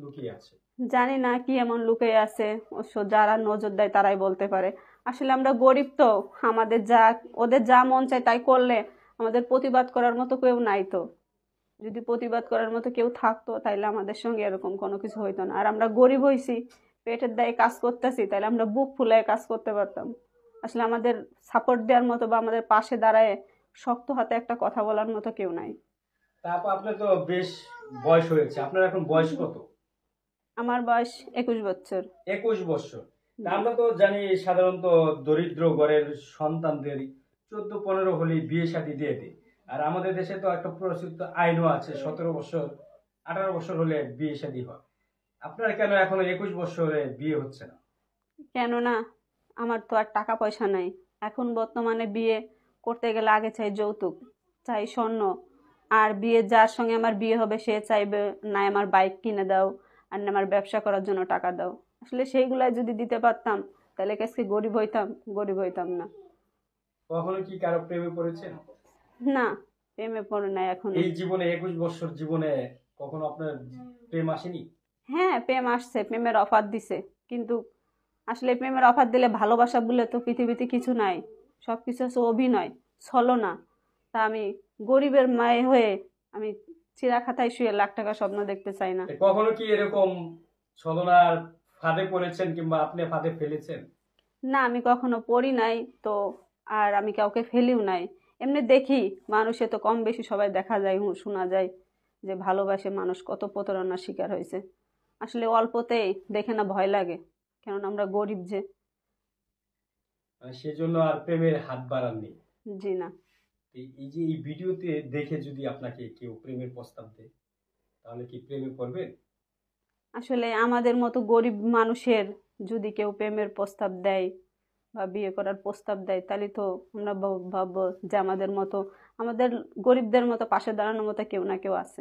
লুকিয়ে আছে? জানি না কি এমন লুকিয়ে আছে, অবশ্য যারা নজর দেয় তারাই বলতে পারে। আসলে আমরা গরিব তো, আমাদের যা ওদের যা মন চায় তাই করলে আমাদের প্রতিবাদ করার মতো কেউ নাই তো। যদি প্রতিবাদ করার মতো কেউ থাকতো তাইলে আমাদের সঙ্গে এরকম কোনো কিছু হইতো না। আর আমরা গরিব হইছি, পেটের দায়ে কাজ করতেছি, তাইলে আমরা বুক ফুলায় কাজ করতে পারতাম। আসলে আমাদের সাপোর্ট দেওয়ার মতো বা আমাদের পাশে দাঁড়ায় শক্ত হাতে একটা কথা বলার মতো কেউ নাই। তারপর আপনার তো বেশ বয়স হয়েছে, আপনার এখন বয়স কত? আমার বয়স 21 বছর। 21 বছর। তা জি। আমরা তো জানি সাধারণত দরিদ্র ঘরের সন্তানদের 14-15 হলেই বিয়ে শাদী দিয়ে দেয়। আর আমাদের দেশে তো একটা প্রচলিত আইনও আছে, 17 বছর 18 বছর হলে বিয়ে শাদী হয়। আপনার কেন এখনো 21 বছরে বিয়ে হচ্ছে না? কেননা আমার তো আর টাকা পয়সা নাই। এখন বর্তমানে বিয়ে করতে গেলে আগে চাই যৌতুক, চাই স্বর্ণ। আর বিয়ে যার সঙ্গে আমার বিয়ে হবে সে চাইবে না আমার বাইক কিনে দাও, আর না আমার ব্যবসা করার জন্য টাকা দাও। আসলে সেইগুলাই যদি দিতে পারতাম তাহলে কি আজকে গরিব হইতাম? গরিব হইতাম না। কখনো কি কারো প্রেমে পড়েছেন? না, প্রেমে পড়ে নাই এখনো। এই জীবনে 21 বছর জীবনে কখনো আপনার প্রেম আসেনি? হ্যাঁ, প্রেম আসছে, প্রেমের অফার দিছে। কিন্তু আসলে প্রেমের অফার দিলে ভালোবাসা বলে তো পৃথিবীতে কিছু নাই। সব কিছু হচ্ছে অভিনয়, ছলনা। তা আমি গরিবের মায়ে হয়ে আমি চিরা খাতায় শুয়ে লাখ টাকা স্বপ্ন দেখতে চাই না। কখনো কি এরকম ছলনার ফাঁদে পড়েছেন কিংবা আপনি ফাঁদে ফেলেছেন? না, আমি কখনো পড়ি নাই তো। আর আমি কাউকে ফেলিও নাই। এমনি দেখি, মানুষে তো কম বেশি সবাই দেখা যায়, শোনা যায় যে ভালোবাসে মানুষ কত প্রতারণার শিকার হয়েছে। আসলে অল্পতেই দেখে না ভয় লাগে, কেননা আমরা গরিব যে। সেজন্য আর প্রেমের হাত বাড়াননি। জি না। এই যে এই ভিডিওতে দেখে যদি আপনাকে কেউ প্রেমের প্রস্তাব দেয়, তাহলে কি প্রেমে পড়বেন? আসলে আমাদের মতো গরিব মানুষের যদি কেউ প্রেমের প্রস্তাব দেয় বা বিয়ে করার প্রস্তাব দেয়, তাহলে তো আমরা ভাববো যে আমাদের মতো, আমাদের গরিবদের মতো পাশে দাঁড়ানোর মতো কেউ না কেউ আছে।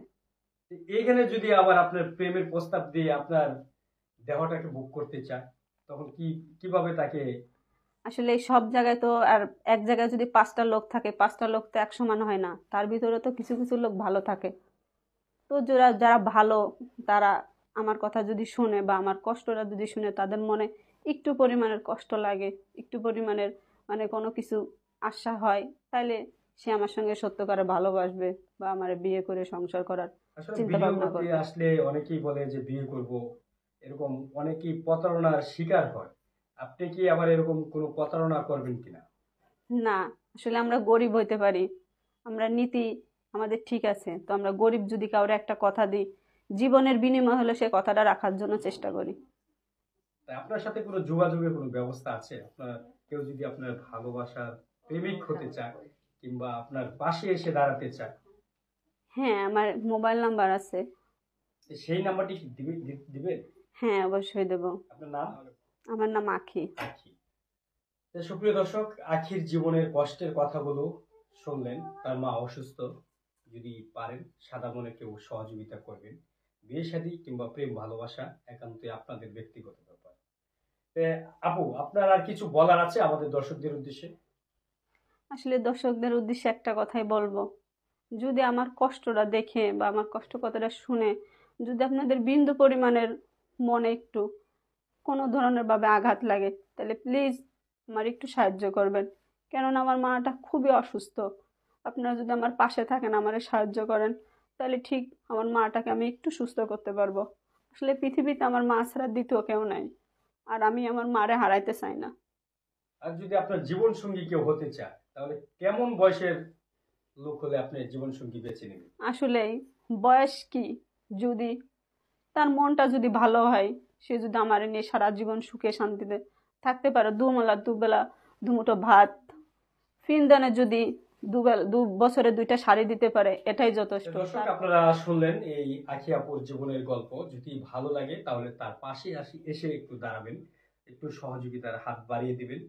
এইখানে যদি আবার আপনার প্রেমের প্রস্তাব দিয়ে আপনার দেহটাকে বুক করতে চায়, তখন কিভাবে তাকে? আসলে এই সব জায়গায় তো আর এক জায়গায় যদি 5টা লোক থাকে, 5টা লোক তো এক সমান হয় না, তার ভিতরে তো কিছু কিছু লোক ভালো থাকে। তো যারা যারা ভালো, তারা আমার কথা যদি শুনে বা আমার কষ্টটা যদি শুনে, তাদের মনে একটু পরিমাণের কষ্ট লাগে, একটু পরিমাণের মানে কোনো কিছু আশা হয়, তাইলে সে আমার সঙ্গে সত্যিকারে ভালোবাসবে বা আমার বিয়ে করে সংসার করার আসলে চিন্তা ভিডিও ভাবনা করতে করবে। আসলে অনেকেই বলে যে বিয়ে করব, এরকম অনেকেই প্রতারণার শিকার হয়। আপনি কি আবার এরকম কোনো প্রতারণা করবেন কিনা? না, আসলে আমরা গরিব হইতে পারি, আমরা নীতি আমাদের ঠিক আছে, তো আমরা গরিব যদি কাউরে একটা কথা দিই, জীবনের বিনিময় হলে সে কথাটা রাখার জন্য চেষ্টা করি। তাই আপনার সাথে কোনো যোগাযোগের কোনো ব্যবস্থা আছে? আপনার কেউ যদি আপনার ভালোবাসার প্রেমিক হতে চায় কিংবা আপনার পাশে এসে দাঁড়াতে চায়, হ্যাঁ, আমার মোবাইল নাম্বার আছে। সেই নাম্বারটি কি দিবেন? হ্যাঁ, অবশ্যই দেব। আপনার নাম? আমার নাম আখি। আখি। তো সুপ্রিয় দর্শক, আখির জীবনের কষ্টের কথাগুলো শুনলেন। তার মা অসুস্থ। যদি পারেন সাদা মনে কেউ সহযোগিতা করবেন। বিয়ে শাদী কিংবা প্রেম ভালোবাসা একান্তই আপনাদের ব্যক্তিগত ব্যাপার। আপু, আপনার আর কিছু বলার আছে আমাদের দর্শকদের উদ্দেশ্যে? আসলে দর্শকদের উদ্দেশ্যে একটা কথাই বলবো, যদি আমার কষ্টটা দেখে বা আমার কষ্ট কথাটা শুনে যদি আপনাদের বিন্দু পরিমাণের মনে একটু কোনো ধরনের ভাবে আঘাত লাগে, তাহলে প্লিজ আমার একটু সাহায্য করবেন। কেননা আমার মাটা খুবই অসুস্থ। আপনারা যদি আমার পাশে থাকেন, আমারে সাহায্য করেন, তাহলে ঠিক আমার মাটাকে আমি একটু সুস্থ করতে পারবো। আসলে পৃথিবীতে আমার মা ছাড়া দ্বিতীয় কেউ নাই, আর আমি আমার মারে হারাইতে চাই না। আর যদি আপনার জীবন সঙ্গী কেউ হতে চায়, তাহলে কেমন বয়সের লোক হলে আপনি জীবন সঙ্গী বেছে নেবেন? আসলেই বয়স কি, যদি তার মনটা যদি ভালো হয়, সে যদি আমার নিয়ে সারা জীবন সুখে শান্তিতে থাকতে পারে, দুবেলা দুমুঠো ভাত, ফিনদানে যদি দুবেলা 2 বছরে 2টা শাড়ি দিতে পারে, এটাই তো যথেষ্ট দর্শক, তার। আপনারা শুনলেন এই আখি আপুর জীবনের গল্প। যদি ভালো লাগে তাহলে তার পাশে এসে একটু দাঁড়াবেন, একটু সহযোগিতার হাত বাড়িয়ে দিবেন।